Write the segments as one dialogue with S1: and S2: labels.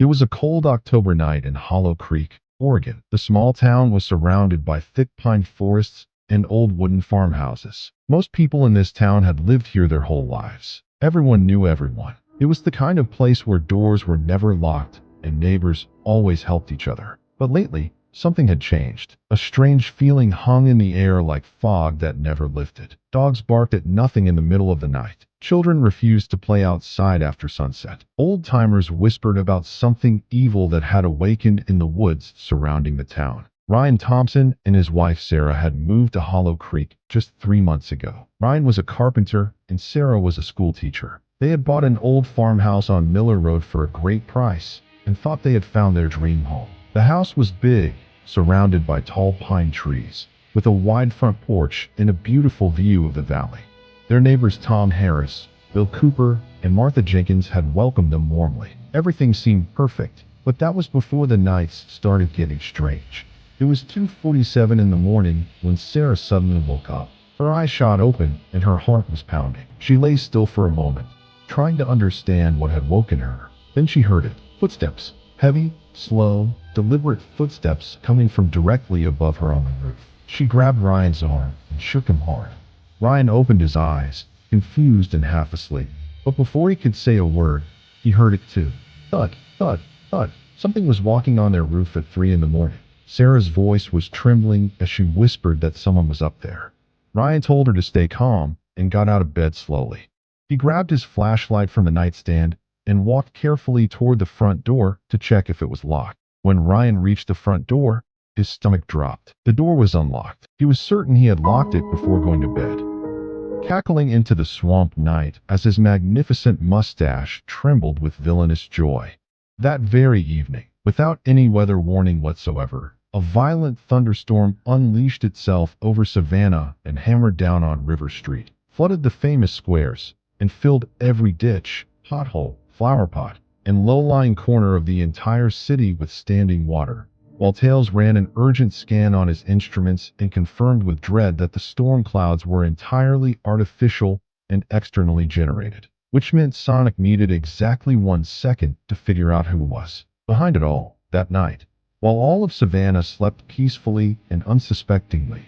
S1: It was a cold October night in Hollow Creek, Oregon. The small town was surrounded by thick pine forests and old wooden farmhouses. Most people in this town had lived here their whole lives. Everyone knew everyone. It was the kind of place where doors were never locked and neighbors always helped each other. But lately, something had changed. A strange feeling hung in the air like fog that never lifted. Dogs barked at nothing in the middle of the night. Children refused to play outside after sunset. Old-timers whispered about something evil that had awakened in the woods surrounding the town. Ryan Thompson and his wife Sarah had moved to Hollow Creek just 3 months ago. Ryan was a carpenter and Sarah was a school teacher. They had bought an old farmhouse on Miller Road for a great price and thought they had found their dream home. The house was big, surrounded by tall pine trees, with a wide front porch and a beautiful view of the valley. Their neighbors Tom Harris, Bill Cooper, and Martha Jenkins had welcomed them warmly. Everything seemed perfect, but that was before the nights started getting strange. It was 2:47 in the morning when Sarah suddenly woke up. Her eyes shot open and her heart was pounding. She lay still for a moment, trying to understand what had woken her. Then she heard it. Footsteps. Heavy, slow, deliberate footsteps coming from directly above her on the roof. She grabbed Ryan's arm and shook him hard. Ryan opened his eyes, confused and half asleep. But before he could say a word, he heard it too. Thud, thud, thud. Something was walking on their roof at 3 in the morning. Sarah's voice was trembling as she whispered that someone was up there. Ryan told her to stay calm and got out of bed slowly. He grabbed his flashlight from the nightstand and walked carefully toward the front door to check if it was locked. When Ryan reached the front door, his stomach dropped. The door was unlocked. He was certain he had locked it before going to bed. Cackling into the swamp night as his magnificent mustache trembled with villainous joy. That very evening, without any weather warning whatsoever, a violent thunderstorm unleashed itself over Savannah and hammered down on River Street, flooded the famous squares, and filled every ditch, pothole, flower pot, and low-lying corner of the entire city with standing water. While Tails ran an urgent scan on his instruments and confirmed with dread that the storm clouds were entirely artificial and externally generated, which meant Sonic needed exactly 1 second to figure out who was behind it all. That night, while all of Savannah slept peacefully and unsuspectingly,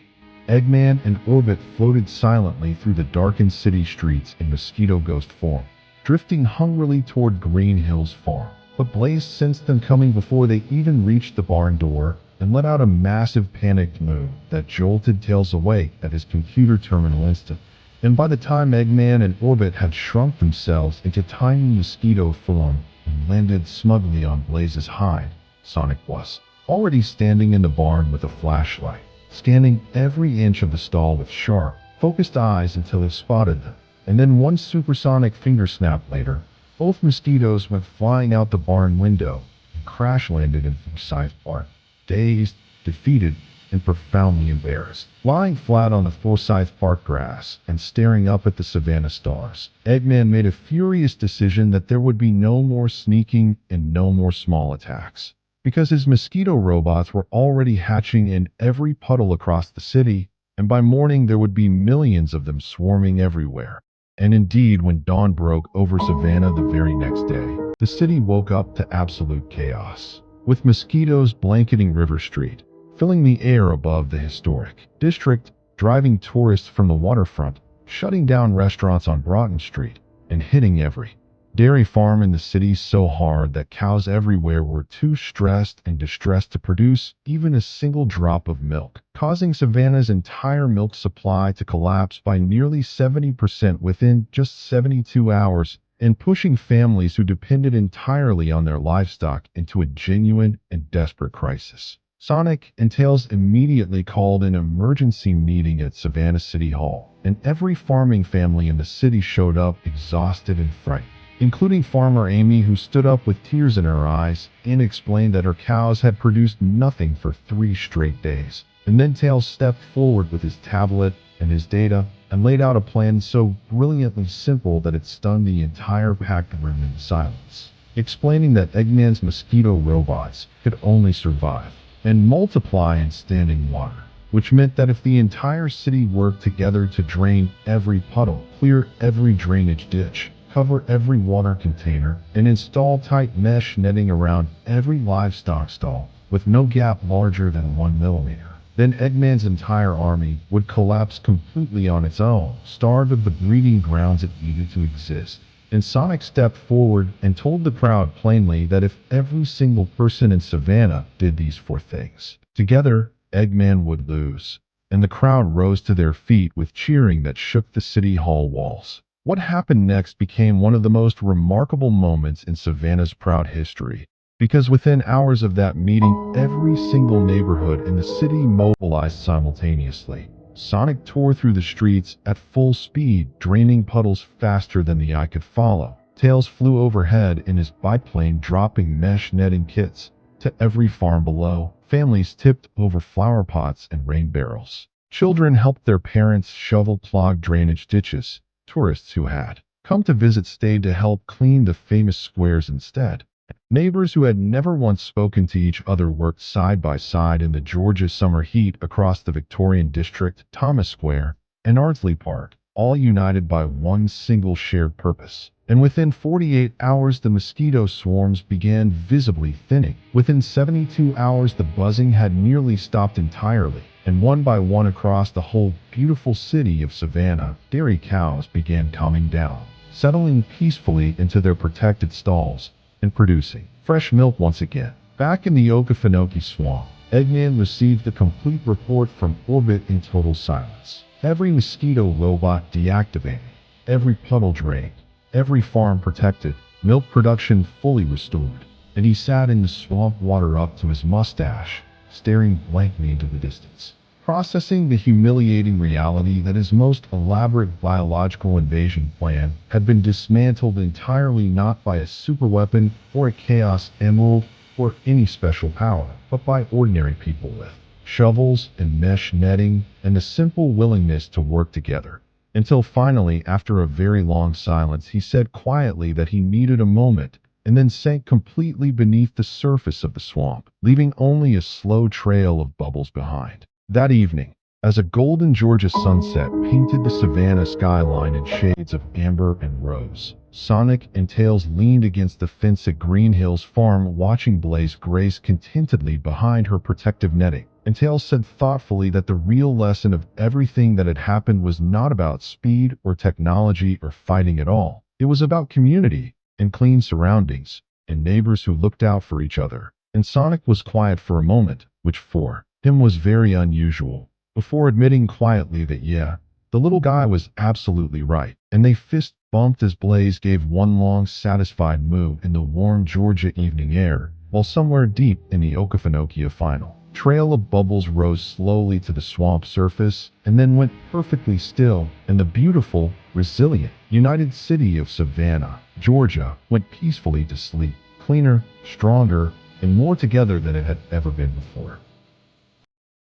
S1: Eggman and Orbit floated silently through the darkened city streets in mosquito ghost form, drifting hungrily toward Green Hills Farm. But Blaze sensed them coming before they even reached the barn door and let out a massive panicked moo that jolted Tails awake at his computer terminal instant. And by the time Eggman and Orbit had shrunk themselves into tiny mosquito form and landed smugly on Blaze's hide, Sonic was already standing in the barn with a flashlight, scanning every inch of the stall with sharp, focused eyes until he spotted them. And then one supersonic finger snap later, both mosquitoes went flying out the barn window and crash-landed in Forsyth Park, dazed, defeated, and profoundly embarrassed. Lying flat on the Forsyth Park grass and staring up at the Savannah stars, Eggman made a furious decision that there would be no more sneaking and no more small attacks, because his mosquito robots were already hatching in every puddle across the city, and by morning there would be millions of them swarming everywhere. And indeed, when dawn broke over Savannah the very next day, the city woke up to absolute chaos, with mosquitoes blanketing River Street, filling the air above the historic district, driving tourists from the waterfront, shutting down restaurants on Broughton Street, and hitting every dairy farm in the city so hard that cows everywhere were too stressed and distressed to produce even a single drop of milk, causing Savannah's entire milk supply to collapse by nearly 70% within just 72 hours, and pushing families who depended entirely on their livestock into a genuine and desperate crisis. Sonic and Tails immediately called an emergency meeting at Savannah City Hall, and every farming family in the city showed up exhausted and frightened, including Farmer Amy, who stood up with tears in her eyes and explained that her cows had produced nothing for 3 straight days. And then Tails stepped forward with his tablet and his data and laid out a plan so brilliantly simple that it stunned the entire packed room in silence, explaining that Eggman's mosquito robots could only survive and multiply in standing water, which meant that if the entire city worked together to drain every puddle, clear every drainage ditch, cover every water container, and install tight mesh netting around every livestock stall, with no gap larger than 1 millimeter. Then Eggman's entire army would collapse completely on its own, starved of the breeding grounds it needed to exist. And Sonic stepped forward and told the crowd plainly that if every single person in Savannah did these 4 things together, Eggman would lose. And the crowd rose to their feet with cheering that shook the city hall walls. What happened next became one of the most remarkable moments in Savannah's proud history. Because within hours of that meeting, every single neighborhood in the city mobilized simultaneously. Sonic tore through the streets at full speed, draining puddles faster than the eye could follow. Tails flew overhead in his biplane, dropping mesh netting kits to every farm below. Families tipped over flower pots and rain barrels. Children helped their parents shovel clogged drainage ditches. Tourists who had come to visit stayed to help clean the famous squares instead. Neighbors who had never once spoken to each other worked side by side in the Georgia summer heat across the Victorian district, Thomas Square, and Ardsley Park, all united by one single shared purpose. And within 48 hours, the mosquito swarms began visibly thinning. Within 72 hours, the buzzing had nearly stopped entirely. And one by one across the whole beautiful city of Savannah, dairy cows began calming down, settling peacefully into their protected stalls and producing fresh milk once again. Back in the Okefenokee swamp, Eggman received a complete report from orbit in total silence. Every mosquito robot deactivated, every puddle drained, every farm protected, milk production fully restored, and he sat in the swamp water up to his mustache, staring blankly into the distance, processing the humiliating reality that his most elaborate biological invasion plan had been dismantled entirely, not by a superweapon or a chaos emerald or any special power, but by ordinary people with shovels and mesh netting and a simple willingness to work together. Until finally, after a very long silence, he said quietly that he needed a moment, and then sank completely beneath the surface of the swamp, leaving only a slow trail of bubbles behind. That evening, as a golden Georgia sunset painted the Savannah skyline in shades of amber and rose, Sonic and Tails leaned against the fence at Green Hills Farm, watching Blaze graze contentedly behind her protective netting. And Tails said thoughtfully that the real lesson of everything that had happened was not about speed or technology or fighting at all. It was about community and clean surroundings and neighbors who looked out for each other. And Sonic was quiet for a moment, which for him was very unusual, before admitting quietly that yeah, the little guy was absolutely right. And they fist bumped as Blaze gave one long satisfied moo in the warm Georgia evening air, while somewhere deep in the Okefenokee final trail of bubbles rose slowly to the swamp surface and then went perfectly still, and the beautiful, resilient, united city of Savannah, Georgia, went peacefully to sleep, cleaner, stronger, and more together than it had ever been before.